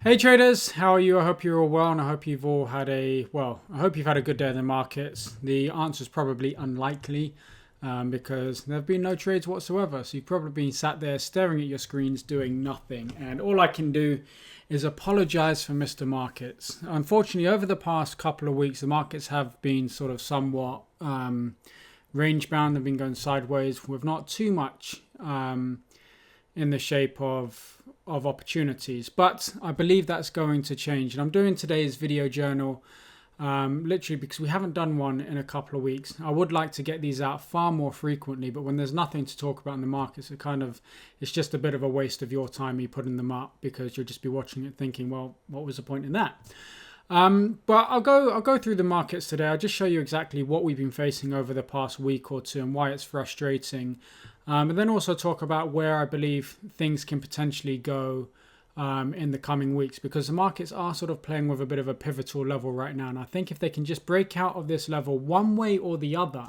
Hey traders, how are you? I hope you're all well and I hope you've all had I hope you've had a good day in the markets. The answer is probably unlikely because there have been no trades whatsoever. So you've probably been sat there staring at your screens doing nothing. And all I can do is apologize for Mr. Markets. Unfortunately, over the past couple of weeks, the markets have been sort of somewhat range bound. They've been going sideways with not too much in the shape of opportunities, but I believe that's going to change. And I'm doing today's video journal literally because we haven't done one in a couple of weeks. I would like to get these out far more frequently, but when there's nothing to talk about in the markets, it's just a bit of a waste of your time me putting them up, because you'll just be watching it thinking, well, what was the point in that? But I'll go through the markets today. I'll just show you exactly what we've been facing over the past week or two and why it's frustrating. And then also talk about where I believe things can potentially go in the coming weeks, because the markets are sort of playing with a bit of a pivotal level right now. And I think if they can just break out of this level one way or the other,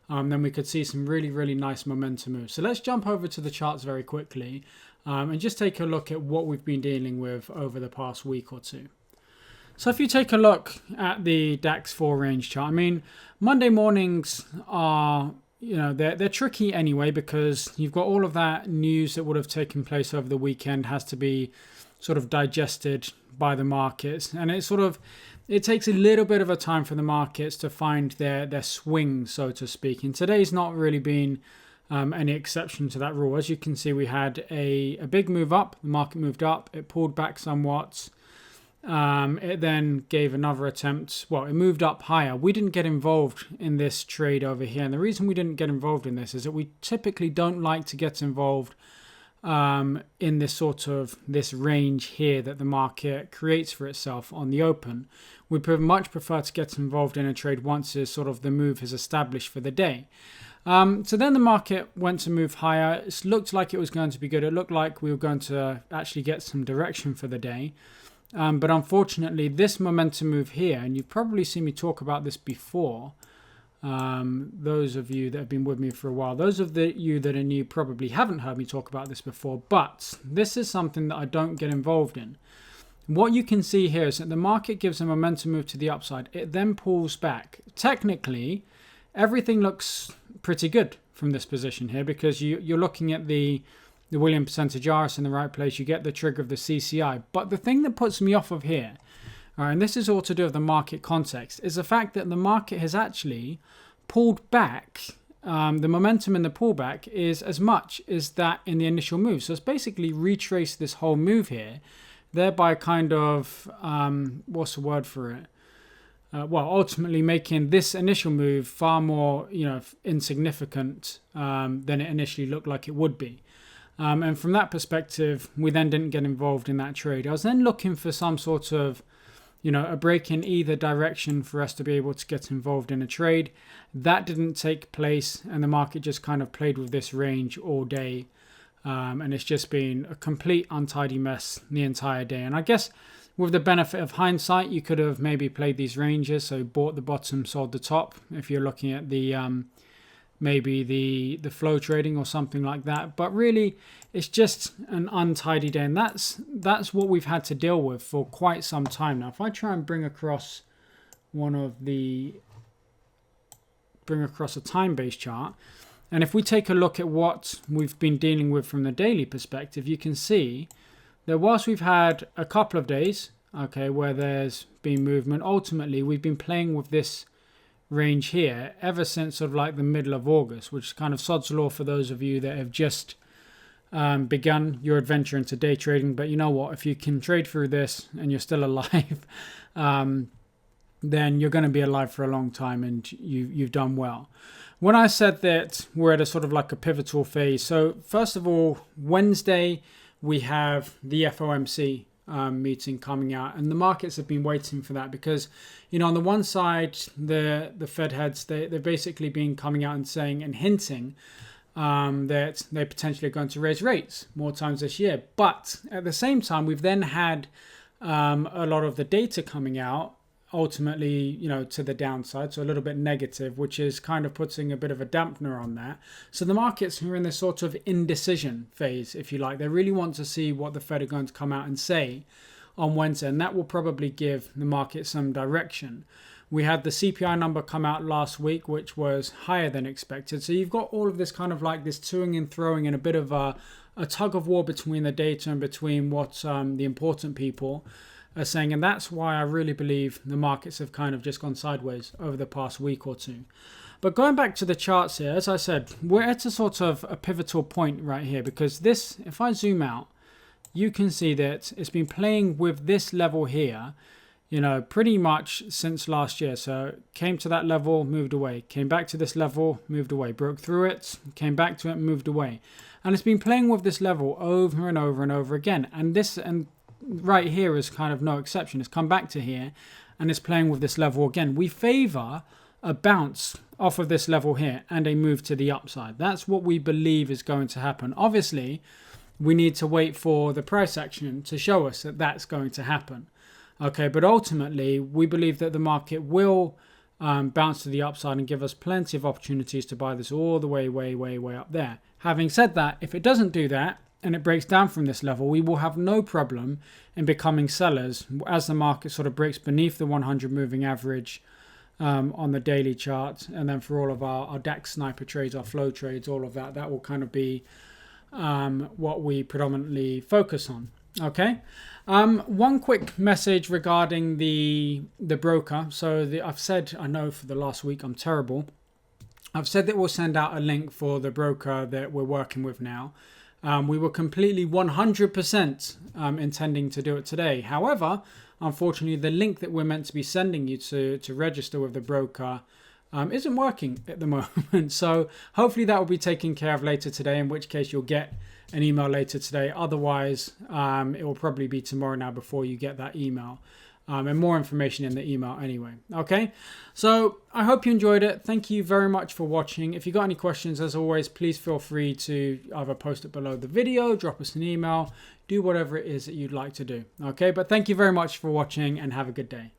then we could see some really, really nice momentum moves. So let's jump over to the charts very quickly and just take a look at what we've been dealing with over the past week or two. So if you take a look at the DAX 4 range chart, I mean, Monday mornings are, they're tricky anyway, because you've got all of that news that would have taken place over the weekend has to be sort of digested by the markets. And it takes a little bit of a time for the markets to find their swing, so to speak. And today's not really been any exception to that rule. As you can see, we had a big move up. The market moved up. It pulled back somewhat. It then gave another attempt. Well, it moved up higher. We didn't get involved in this trade over here. And the reason we didn't get involved in this is that we typically don't like to get involved in this range here that the market creates for itself on the open. We much prefer to get involved in a trade once the move is established for the day. So then the market went to move higher. It looked like it was going to be good. It looked like we were going to actually get some direction for the day. But unfortunately, this momentum move here, and you've probably seen me talk about this before, those of you that have been with me for a while, those of you that are new probably haven't heard me talk about this before, but this is something that I don't get involved in. What you can see here is that the market gives a momentum move to the upside. It then pulls back. Technically, everything looks pretty good from this position here, because you're looking at the Williams percentage RS in the right place. You get the trigger of the CCI. But the thing that puts me off of here, all right, and this is all to do with the market context, is the fact that the market has actually pulled back. The momentum in the pullback is as much as that in the initial move. So it's basically retraced this whole move here, thereby kind of, what's the word for it? Ultimately making this initial move far more, insignificant than it initially looked like it would be. And from that perspective, we then didn't get involved in that trade. I was then looking for some sort of, a break in either direction for us to be able to get involved in a trade. That didn't take place, and the market just kind of played with this range all day. And it's just been a complete untidy mess the entire day. And I guess with the benefit of hindsight, you could have maybe played these ranges. So bought the bottom, sold the top, if you're looking at the maybe the flow trading or something like that. But really, it's just an untidy day, and that's what we've had to deal with for quite some time now. If I try and bring across a time-based chart, and if we take a look at what we've been dealing with from the daily perspective, you can see that whilst we've had a couple of days, okay, where there's been movement, ultimately we've been playing with this range here ever since sort of like the middle of August, which is kind of sod's law for those of you that have just begun your adventure into day trading. But you know what, if you can trade through this and you're still alive, then you're going to be alive for a long time, and you've done well. When I said that we're at a sort of like a pivotal phase, so first of all, Wednesday we have the FOMC meeting coming out, and the markets have been waiting for that because, on the one side, the Fed heads, they've basically been coming out and saying and hinting that they potentially are going to raise rates more times this year. But at the same time, we've then had a lot of the data coming out, ultimately, to the downside, so a little bit negative, which is kind of putting a bit of a dampener on that. So the markets are in this sort of indecision phase, if you like. They really want to see what the Fed are going to come out and say on Wednesday, and that will probably give the market some direction. We had the CPI number come out last week, which was higher than expected. So you've got all of this kind of like this toing and throwing and a bit of a tug of war between the data and between what the important people are saying. And that's why I really believe the markets have kind of just gone sideways over the past week or two. But going back to the charts here, as I said, we're at a sort of a pivotal point right here, because this, if I zoom out, you can see that it's been playing with this level here, you know, pretty much since last year. So came to that level, moved away, came back to this level, moved away, broke through it, came back to it, moved away. And it's been playing with this level over and over and over again. And this, and right here is kind of no exception. It's come back to here and it's playing with this level again. We favor a bounce off of this level here and a move to the upside. That's what we believe is going to happen. Obviously, we need to wait for the price action to show us that that's going to happen. Okay, but ultimately, we believe that the market will bounce to the upside and give us plenty of opportunities to buy this all the way, way up there. Having said that, if it doesn't do that and it breaks down from this level, we will have no problem in becoming sellers as the market sort of breaks beneath the 100 moving average on the daily chart. And then for all of our DAX sniper trades, our flow trades, all of that, that will kind of be what we predominantly focus on. Okay. One quick message regarding the broker. So I've said, I know for the last week I'm terrible. I've said that we'll send out a link for the broker that we're working with now. We were completely 100% intending to do it today. However, unfortunately, the link that we're meant to be sending you to register with the broker isn't working at the moment. So hopefully that will be taken care of later today, in which case you'll get an email later today. Otherwise, it will probably be tomorrow now before you get that email. And more information in the email anyway. Okay, so I hope you enjoyed it. Thank you very much for watching. If you got any questions, as always, please feel free to either post it below the video, drop us an email, do whatever it is that you'd like to do. Okay, but thank you very much for watching and have a good day.